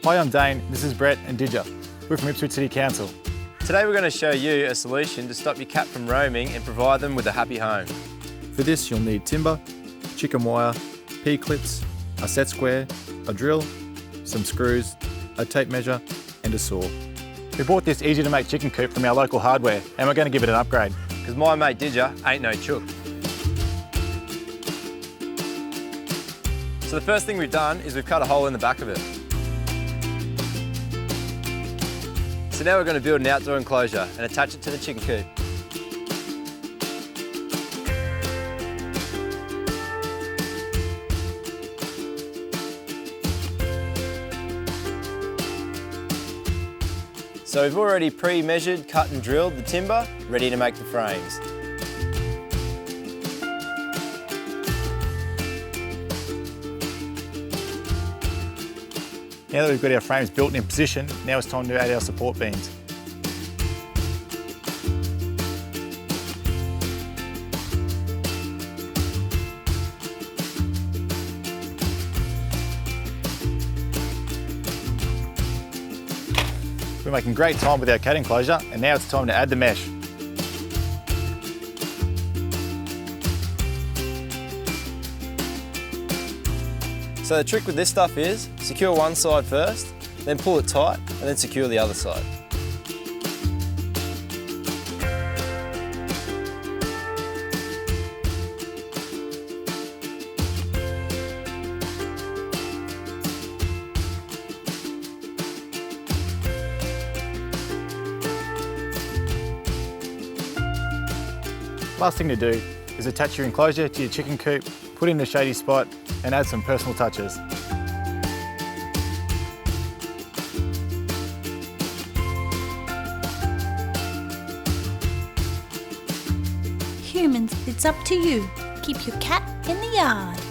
Hi, I'm Dane. This is Brett and Didger. We're from Ipswich City Council. Today we're going to show you a solution to stop your cat from roaming and provide them with a happy home. For this, you'll need timber, chicken wire, P-clips, a set square, a drill, some screws, a tape measure and a saw. We bought this easy to make chicken coop from our local hardware and we're going to give it an upgrade. Because my mate Didger ain't no chook. So the first thing we've done is we've cut a hole in the back of it. So now we're going to build an outdoor enclosure and attach it to the chicken coop. So we've already pre-measured, cut and drilled the timber, ready to make the frames. Now that we've got our frames built and in position, now it's time to add our support beams. We're making great time with our cat enclosure and now it's time to add the mesh. So the trick with this stuff is secure one side first, then pull it tight and then secure the other side. Last thing to do is attach your enclosure to your chicken coop, put in a shady spot and add some personal touches. Humans, it's up to you. Keep your cat in the yard.